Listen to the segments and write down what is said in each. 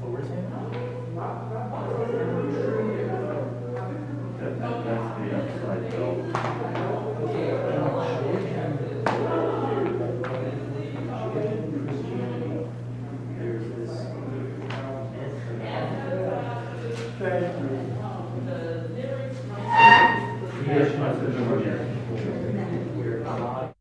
what we're saying? That's the upside there's this where God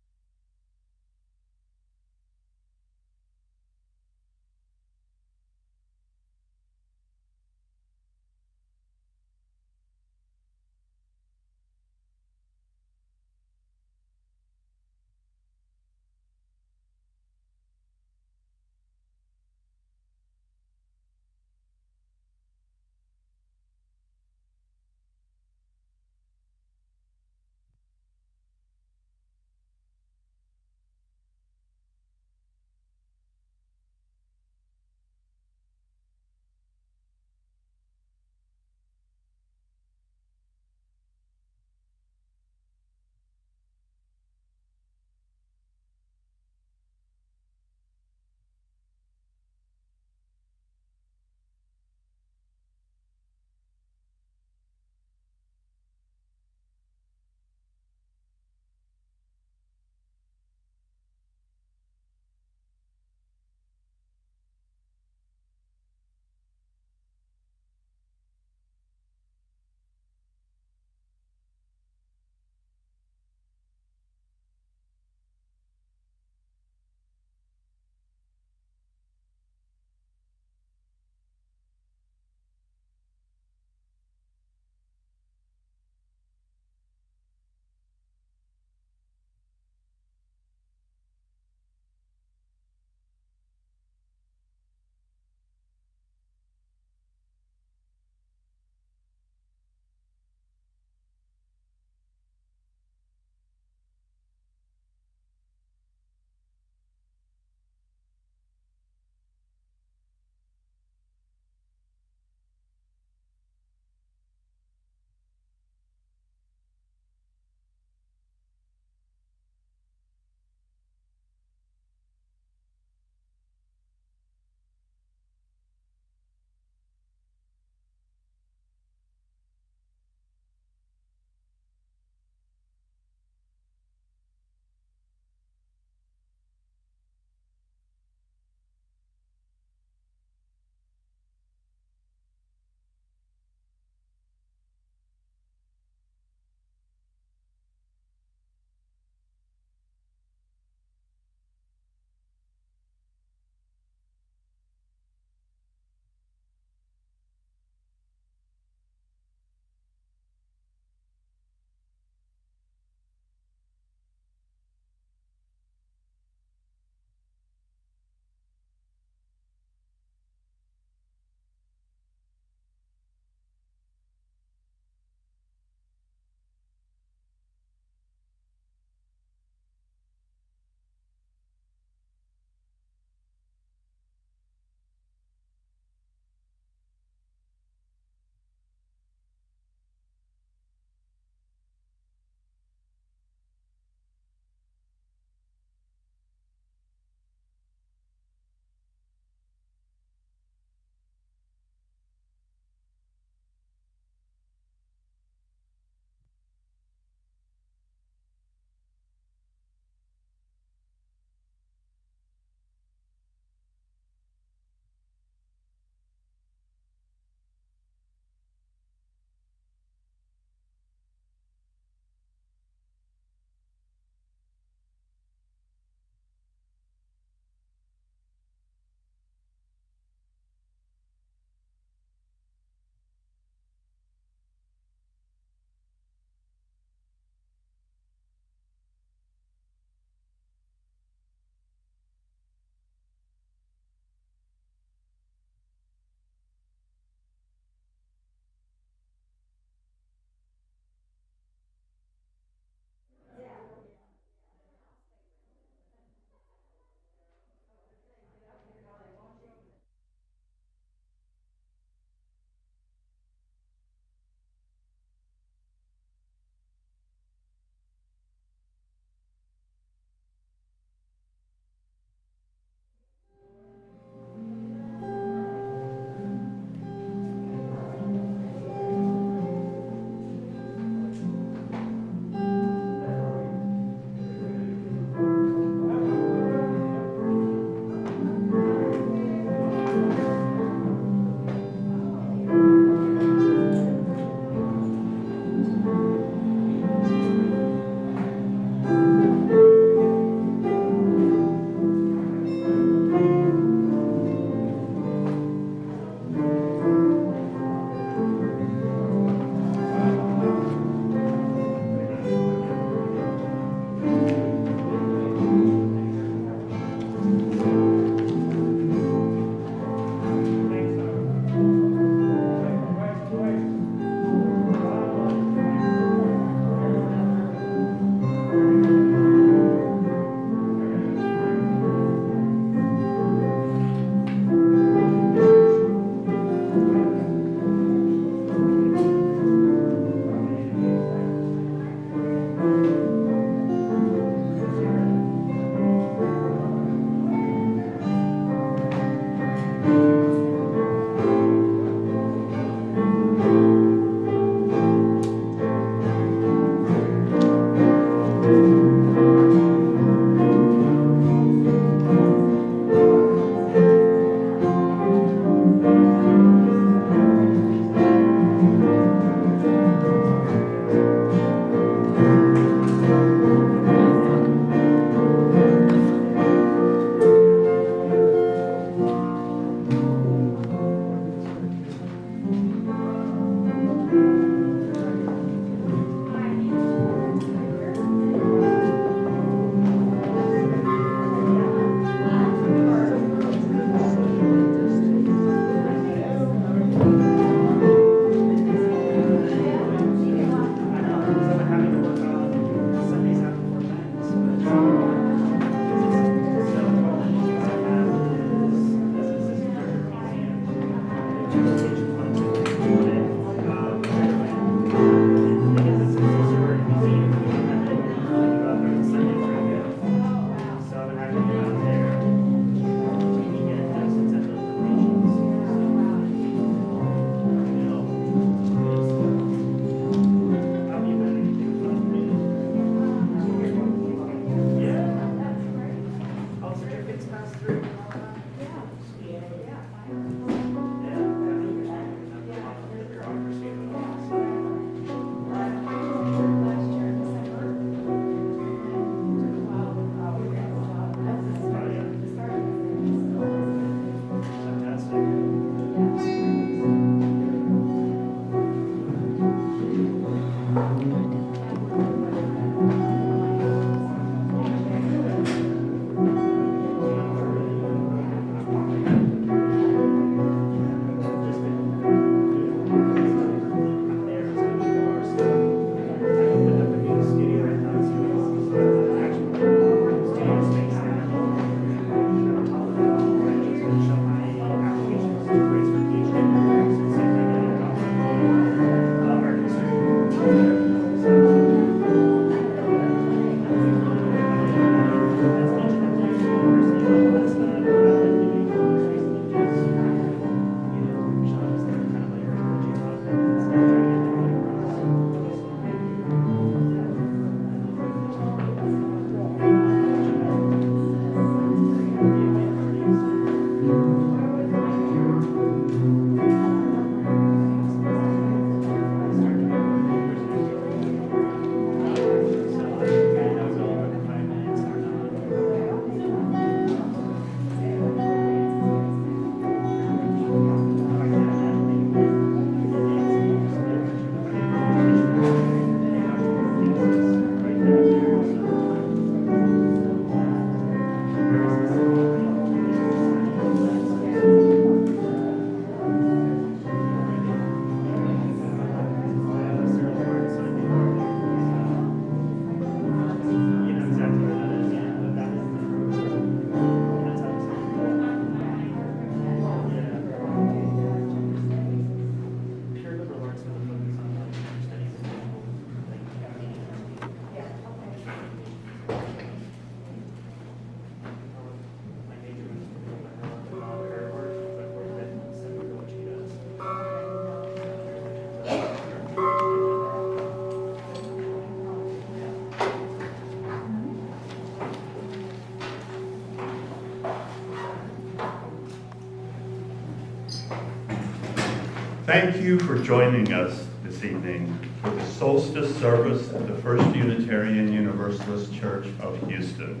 Thank you for joining us this evening for the Solstice service at the First Unitarian Universalist Church of Houston,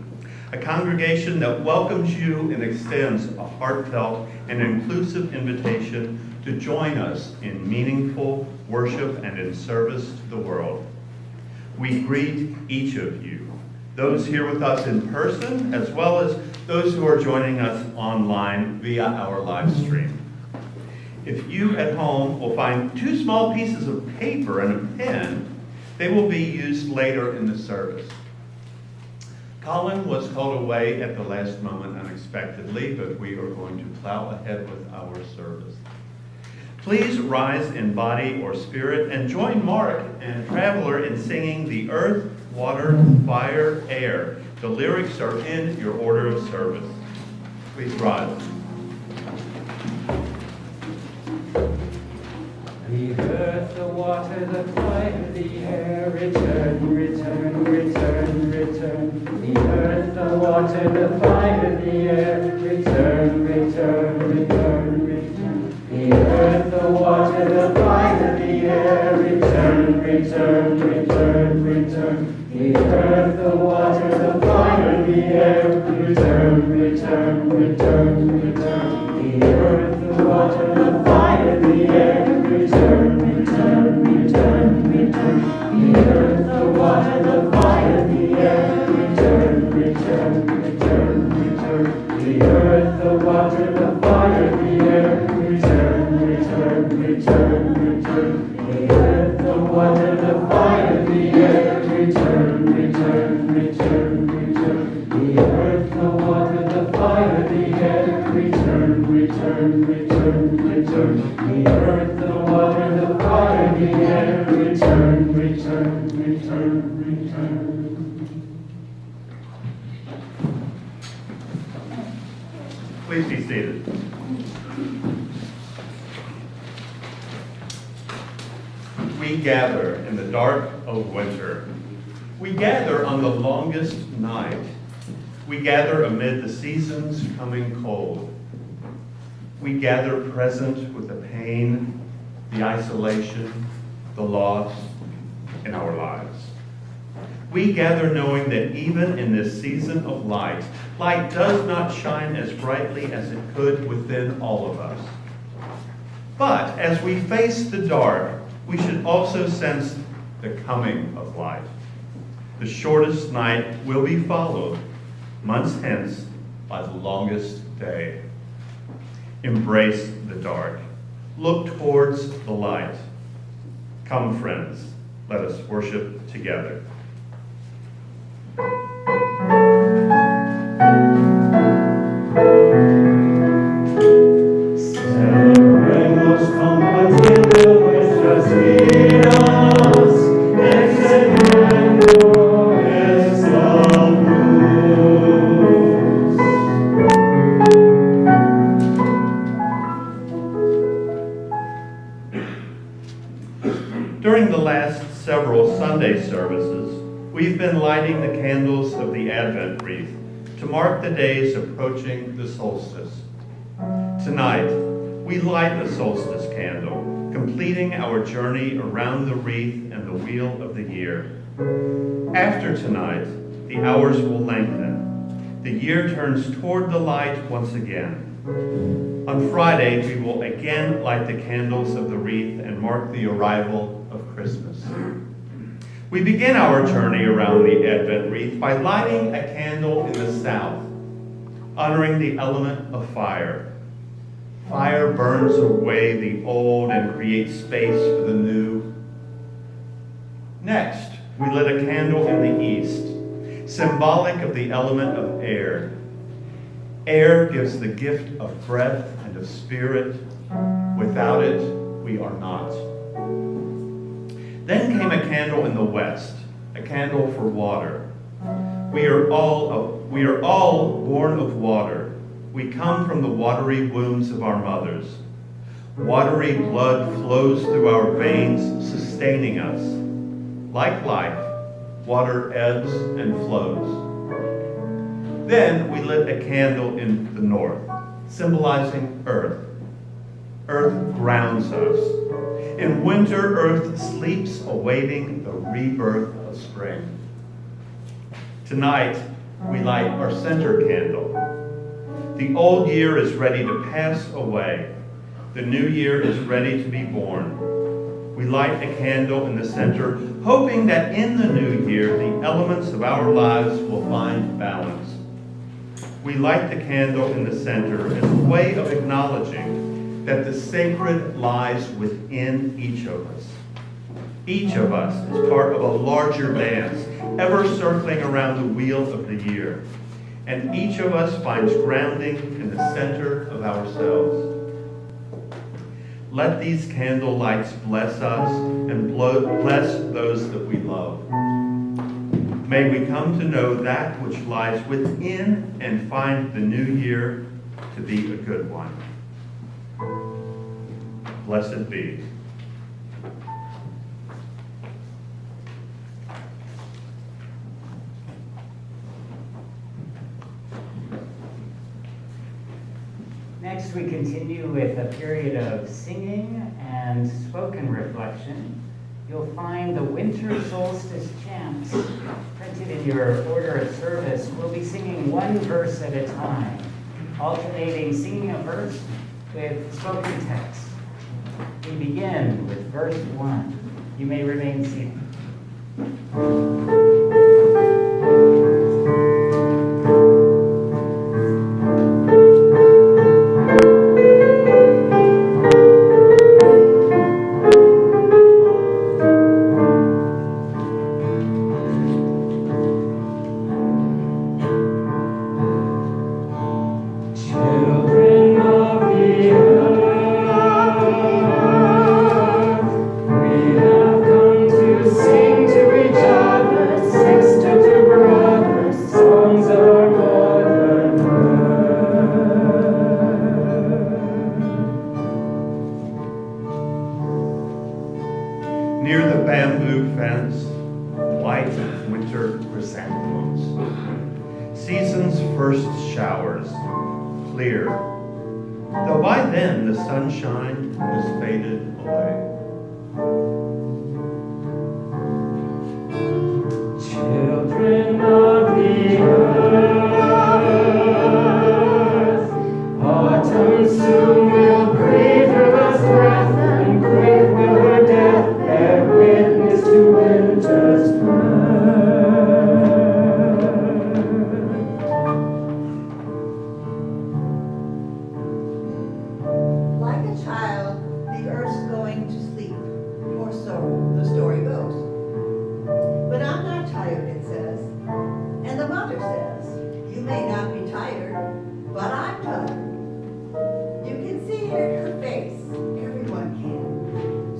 a congregation that welcomes you and extends a heartfelt and inclusive invitation to join us in meaningful worship and in service to the world. We greet each of you, those here with us in person, as well as those who are joining us online via our live stream. If you at home will find two small pieces of paper and a pen, they will be used later in the service. Colin was called away at the last moment unexpectedly, but we are going to plow ahead with our service. Please rise in body or spirit and join Mark and Traveler in singing the Earth, Water, Fire, Air. The lyrics are in your order of service. Please rise. The earth, the water, the fire, the air, return, return, return, return. The earth, the water, the fire, the air, return, return, return, return. The earth, the water, the fire, the air, return, return, return, return. The earth, the water, the fire, the air, return, return, return, return. The earth, the water, the fire, the air, return, return, return, return. The earth, the water, the fire, the air, return, return, return, return. The earth, the water, the fire, the air, return, return, return, return. The earth, the water, the fire, the air, return, return, return, return. The earth, the water, the fire, the air, return, return, return, return. The earth, the water, the fire, the air, return, return, return, return. Please be seated. We gather in the dark of winter. We gather on the longest night. We gather amid the seasons coming cold. We gather present with the pain, the isolation, the loss in our lives. We gather knowing that even in this season of light, light does not shine as brightly as it could within all of us. But as we face the dark, we should also sense the coming of light. The shortest night will be followed, months hence, by the longest day. Embrace the dark. Look towards the light. Come, friends, let us worship together. During the last several Sunday services, we've been lighting the candles of the Advent wreath to mark the days approaching the solstice. Tonight, we light the solstice candle, completing our journey around the wreath and the wheel of the year. After tonight, the hours will lengthen. The year turns toward the light once again. On Friday, we will again light the candles of the wreath and mark the arrival of Christmas. We begin our journey around the Advent wreath by lighting a candle in the south, honoring the element of fire. Fire burns away the old and creates space for the new. Next, we lit a candle in the east, symbolic of the element of air. Air gives the gift of breath and of spirit. Without it, we are not. Then came a candle in the west, a candle for water. We are all born of water. We come from the watery wombs of our mothers. Watery blood flows through our veins, sustaining us. Like life, water ebbs and flows. Then we lit a candle in the north, symbolizing earth. Earth grounds us. In winter, Earth sleeps, awaiting the rebirth of spring. Tonight, we light our center candle. The old year is ready to pass away. The new year is ready to be born. We light a candle in the center, hoping that in the new year, the elements of our lives will find balance. We light the candle in the center as a way of acknowledging that the sacred lies within each of us. Each of us is part of a larger dance, ever circling around the wheel of the year. And each of us finds grounding in the center of ourselves. Let these candle lights bless us and bless those that we love. May we come to know that which lies within and find the new year to be a good one. Blessed be. Next, we continue with a period of singing and spoken reflection. You'll find the winter solstice chants printed in your order of service. We'll be singing one verse at a time, alternating singing a verse with spoken text. We begin with verse 1. You may remain seated. Near the bamboo fence, white winter chrysanthemums. Season's first showers, clear, though by then the sunshine has faded away. Children of the earth, autumn soon will breathe her last breath, and quick will her death bear witness to winter's birth. Like a child, the earth's going to sleep, or so the story goes. But I'm not tired, it says. And the mother says, you may not be tired, but I'm tired. You can see it in her face, everyone can.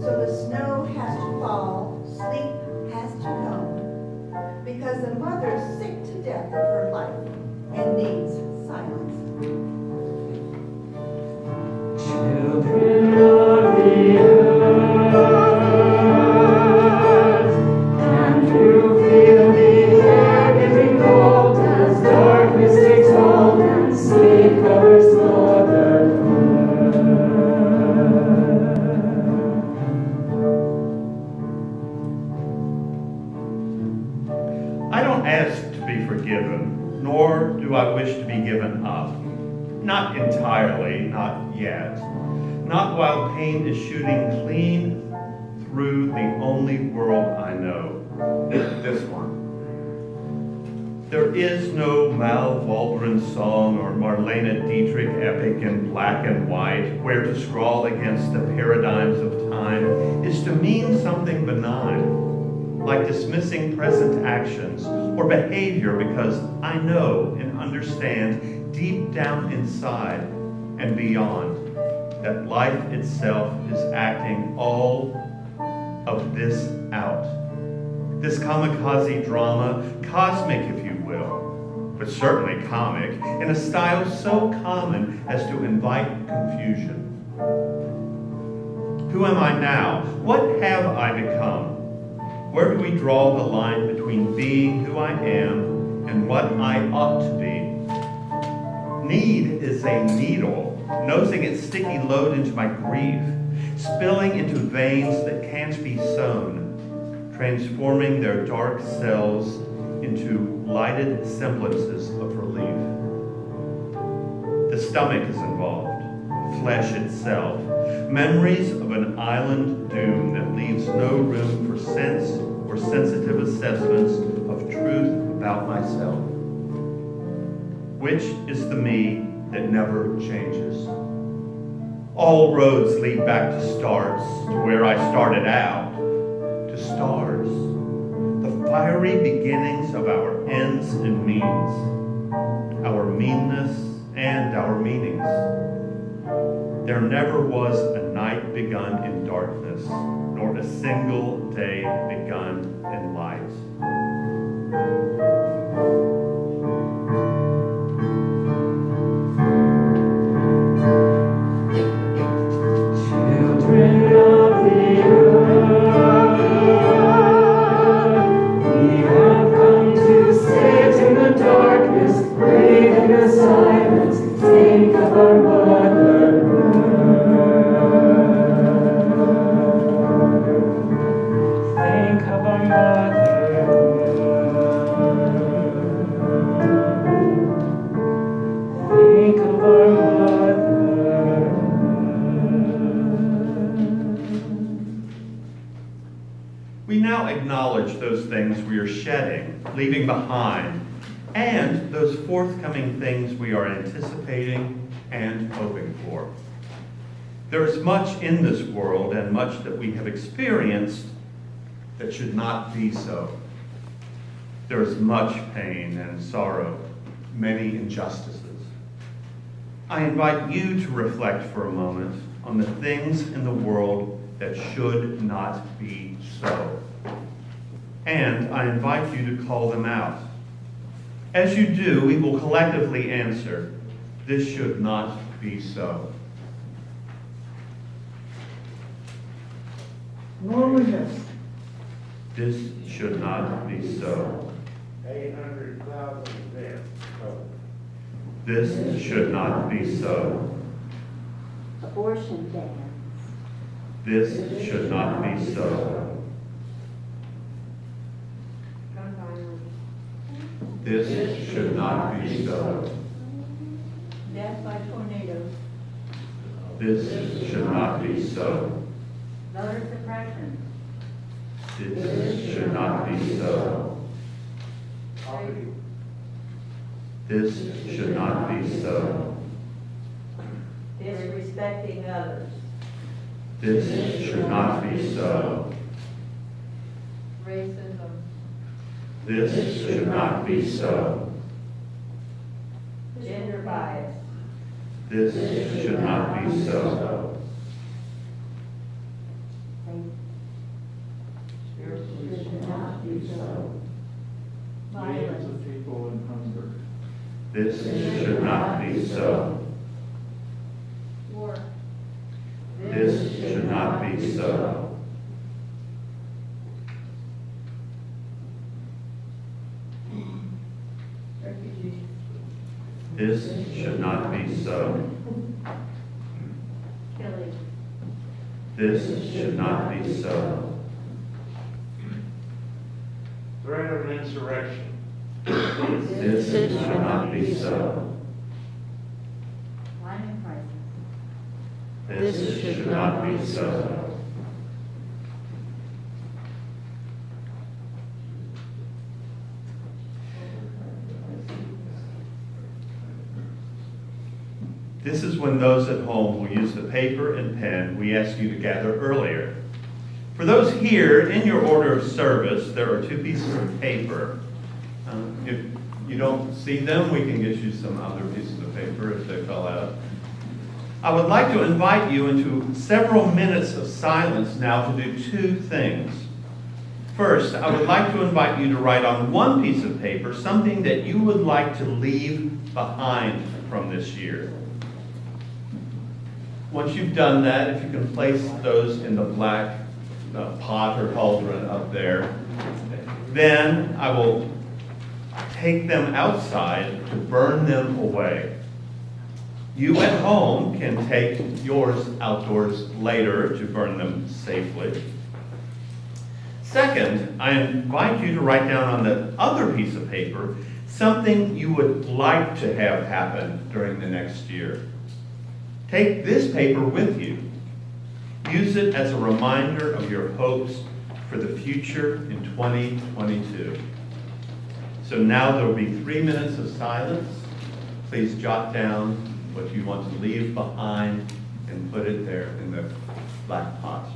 So the snow has to fall, sleep has to come. Because the mother's sick to death of her life and needs silence. Children of the earth, can you feel the air getting cold as darkness takes hold and sleep covers Mother I don't ask to be forgiven, nor do I wish to be given up. Not entirely, not yet. Not while pain is shooting clean through the only world I know, this one. There is no Mal Waldron song or Marlene Dietrich epic in black and white, where to scrawl against the paradigms of time is to mean something benign, like dismissing present actions or behavior because I know and understand deep down inside and beyond that life itself is acting all of this out. This kamikaze drama, cosmic if you will, but certainly comic, in a style so common as to invite confusion. Who am I now? What have I become? Where do we draw the line between being who I am and what I ought to be? Need is a needle nosing its sticky load into my grief, spilling into veins that can't be sown, transforming their dark cells into lighted semblances of relief. The stomach is involved, flesh itself, memories of an island doom that leaves no room for sense or sensitive assessments of truth about myself. Which is the me that never changes? All roads lead back to starts, to where I started out, to stars, the fiery beginnings of our ends and means, our meanness and our meanings. There never was a night begun in darkness, nor a single day begun in light. Children of the earth, we have come to sit in the darkness, breathe in the silence, think of our mother earth. Think of our mother earth. Think of our mother earth. We now acknowledge those things we are shedding, leaving behind, and those forthcoming things we are anticipating and hoping for. There is much in this world and much that we have experienced that should not be so. There is much pain and sorrow, many injustices. I invite you to reflect for a moment on the things in the world that should not be so. And I invite you to call them out. As you do, we will collectively answer, this should not be so. Loneliness. This should not be so. 800,000 deaths. This should not be so. Abortion bans. This should not be so. Gun violence. This should not be so. Death by tornadoes. This should not be so. Voter suppression. This should not be so. This should not be so. Disrespecting others. This should not be so. Racism. This should not be so. Gender bias. This should not be so. Should not be so. Millions Violence. of people in hunger. This should not be so. War. This should not be so. Refugees. This should not be so. Killing. This should not be so. Threat of insurrection. This should not be so. Climate crisis. This should not be so. This is when those at home will use the paper and pen we asked you to gather earlier. For those here, in your order of service, there are 2 pieces of paper. If you don't see them, we can get you some other pieces of paper if they fell out. I would like to invite you into several minutes of silence now to do 2 things. First, I would like to invite you to write on one piece of paper something that you would like to leave behind from this year. Once you've done that, if you can place those in the black pot or cauldron up there, then I will take them outside to burn them away. You at home can take yours outdoors later to burn them safely. Second, I invite you to write down on the other piece of paper something you would like to have happen during the next year. Take this paper with you. Use it as a reminder of your hopes for the future in 2022. So now there will be 3 minutes of silence. Please jot down what you want to leave behind and put it there in the black pot.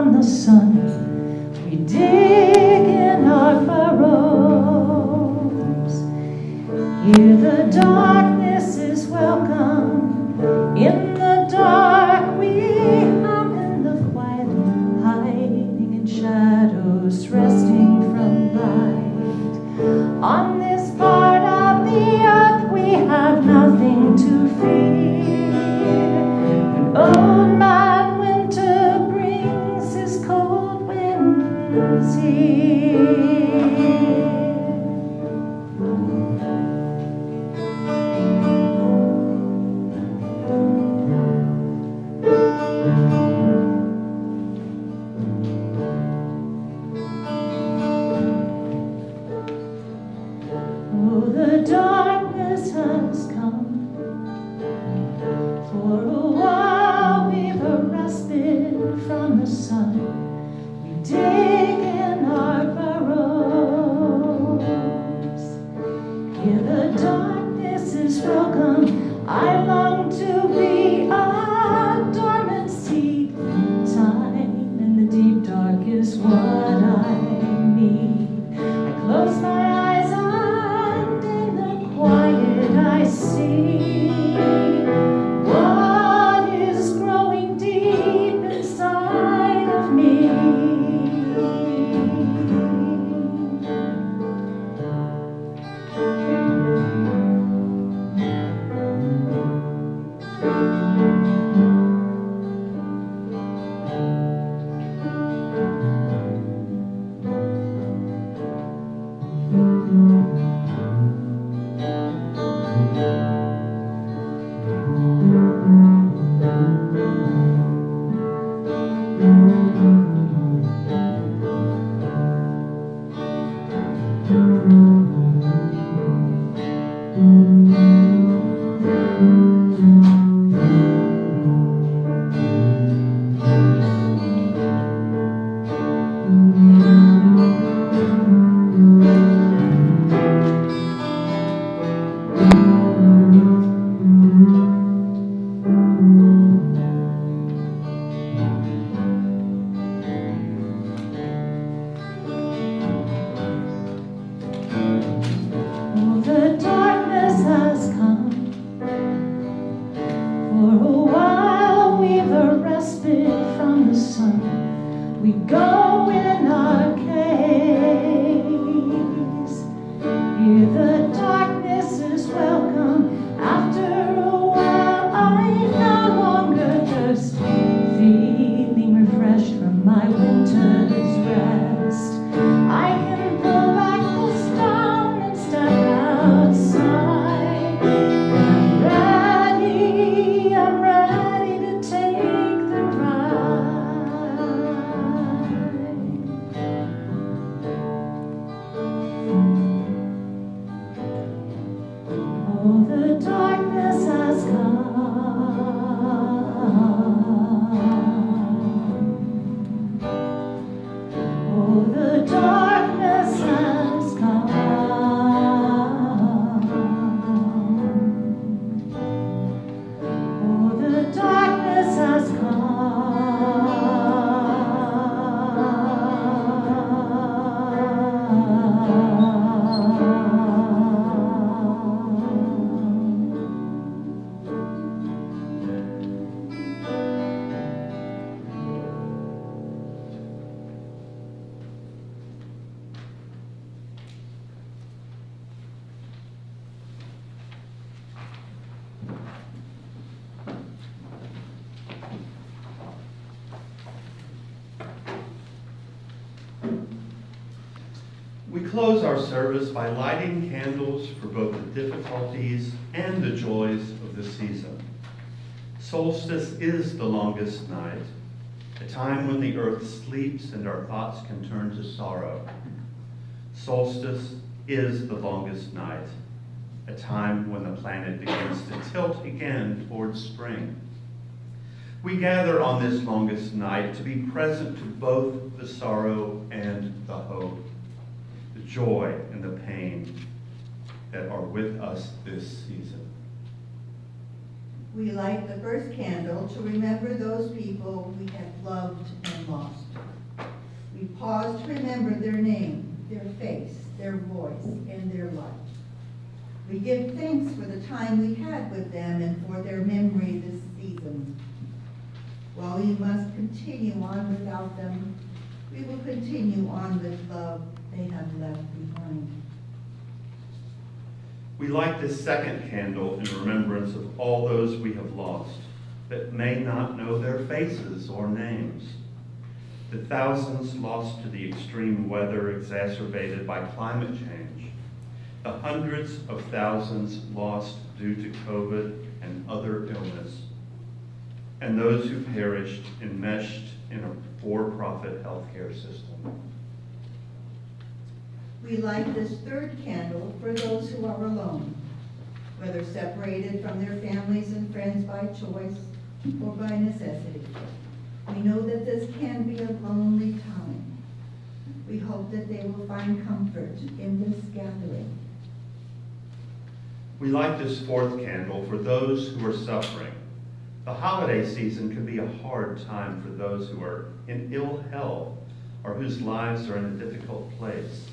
from the sun. We dig in our furrows. Here the darkness is welcome. In the dark we hum in the quiet, hiding in shadows, resting from light. On this part of the earth we have nothing to fear. When old man winter brings his cold winds here. Oh, the darkness has come. For a while we've a respite from the sun. We dig in our burrows. Here the darkness is welcome. I long to be a dormant seed. Time in the deep dark is what I need. I close my eyes and in the quiet I see what is growing deep inside of me. Oh, the darkness has come. For a while we've a respite from the sun. We go in our caves. Here the darkness is welcome. After a while I no longer thirst, feeling refreshed from my winter's rest. I can pull back the stone and step outside. I'm ready to take the ride. Oh, the darkness has come. Oh, the darkness has come. Oh, the darkness has We close our service by lighting candles for both the difficulties and the joys of the season. Solstice is the longest night, a time when the earth sleeps and our thoughts can turn to sorrow. Solstice is the longest night, a time when the planet begins to tilt again towards spring. We gather on this longest night to be present to both the sorrow and the hope, the joy and the pain that are with us this season. We light the first candle to remember those people we have loved and lost. We pause to remember their name, their face, their voice, and their life. We give thanks for the time we had with them and for their memory this season. While we must continue on without them, we will continue on with love they have left behind. We light this second candle in remembrance of all those we have lost that may not know their faces or names. The thousands lost to the extreme weather exacerbated by climate change. The hundreds of thousands lost due to COVID and other illness. And those who perished enmeshed in a for-profit healthcare system. We light this third candle for those who are alone, whether separated from their families and friends by choice or by necessity. We know that this can be a lonely time. We hope that they will find comfort in this gathering. We light this fourth candle for those who are suffering. The holiday season can be a hard time for those who are in ill health or whose lives are in a difficult place.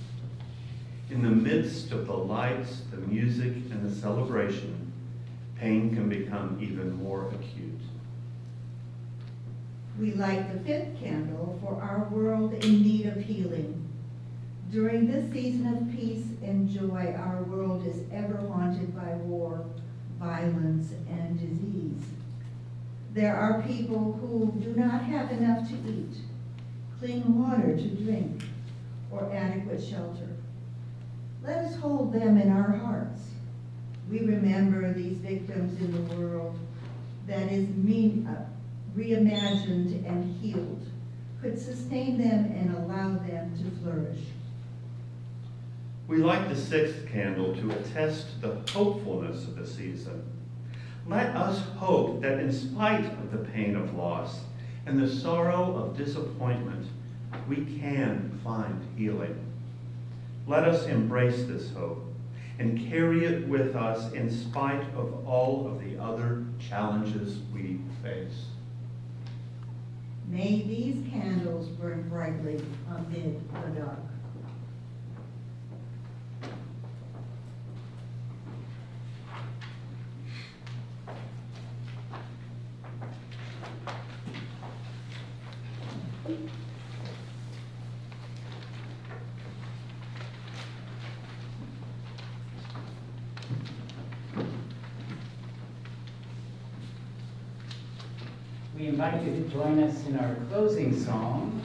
In the midst of the lights, the music, and the celebration, pain can become even more acute. We light the fifth candle for our world in need of healing. During this season of peace and joy, our world is ever haunted by war, violence, and disease. There are people who do not have enough to eat, clean water to drink, or adequate shelter. Let us hold them in our hearts. We remember these victims in the world that is reimagined and healed, could sustain them and allow them to flourish. We light the sixth candle to attest the hopefulness of the season. Let us hope that in spite of the pain of loss and the sorrow of disappointment, we can find healing. Let us embrace this hope and carry it with us in spite of all of the other challenges we face. May these candles burn brightly amid the dark. We invite you to join us in our closing song,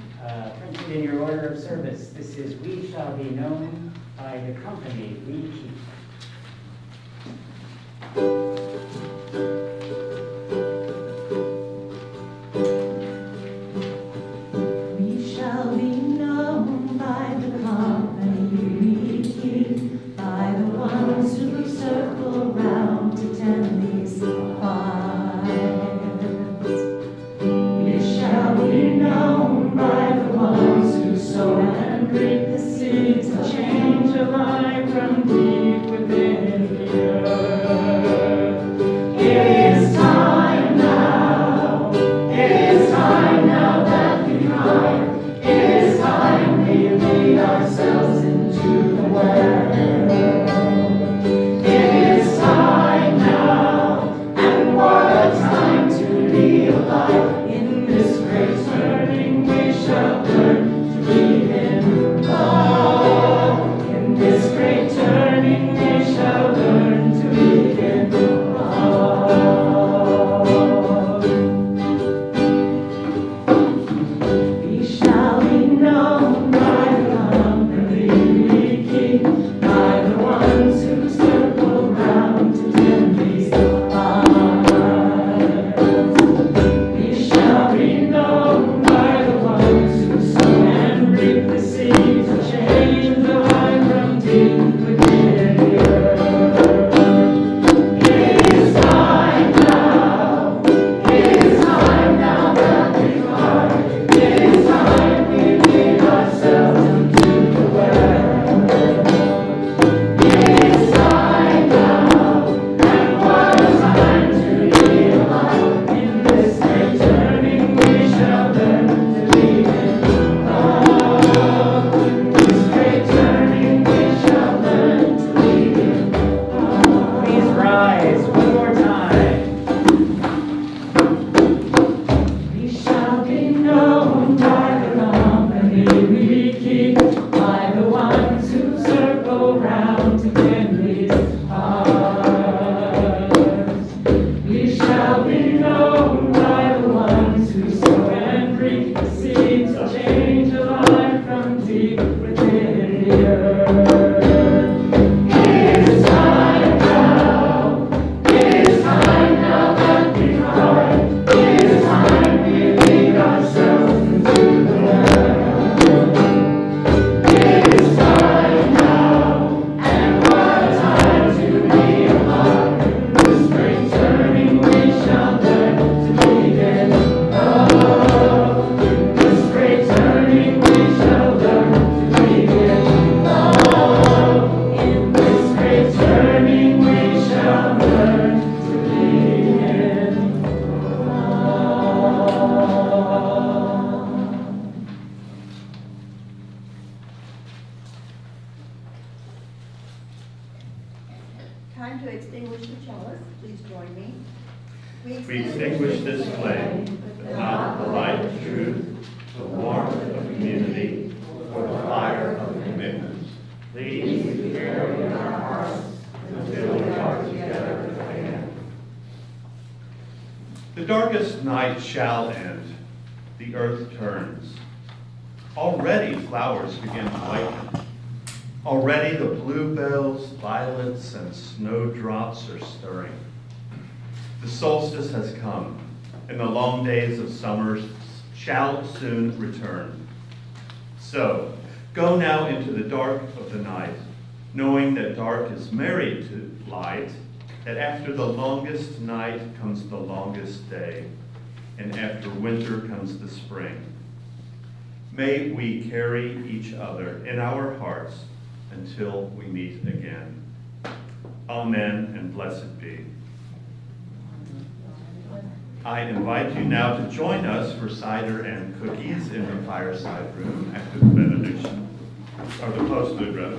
printed in your order of service. This is "We Shall Be Known" by the company We Keep. We shall be known by the company we keep, by the ones who circle round to tend these fires. We shall be known by the ones who sow and reap the seeds of change alive from deep be known by the ones who sow and reap the seeds of change alive from deep within the earth. It is time now. It is time now that we cry. It is time we lead ourselves into the world. It is time now, and what a time to be alive. This great turning we shall learn to begin. Oh, this great turning we shall learn to begin. Oh, in this great turning we shall learn to begin. Time to extinguish the chalice. Please join me. We extinguish this flame, but not the light of truth, the warmth of community, or the fire of commitment. These we carry in our hearts until we are together again. The darkest night shall end. The earth turns. Already flowers begin to whiten. Already the bluebells, violets, and snowdrops are stirring. The solstice has come, and the long days of summer shall soon return. So, go now into the dark of the night, knowing that dark is married to light, that after the longest night comes the longest day, and after winter comes the spring. May we carry each other in our hearts until we meet again. Amen, and blessed be. I invite you now to join us for cider and cookies in the fireside room after the benediction, or the postlude rather.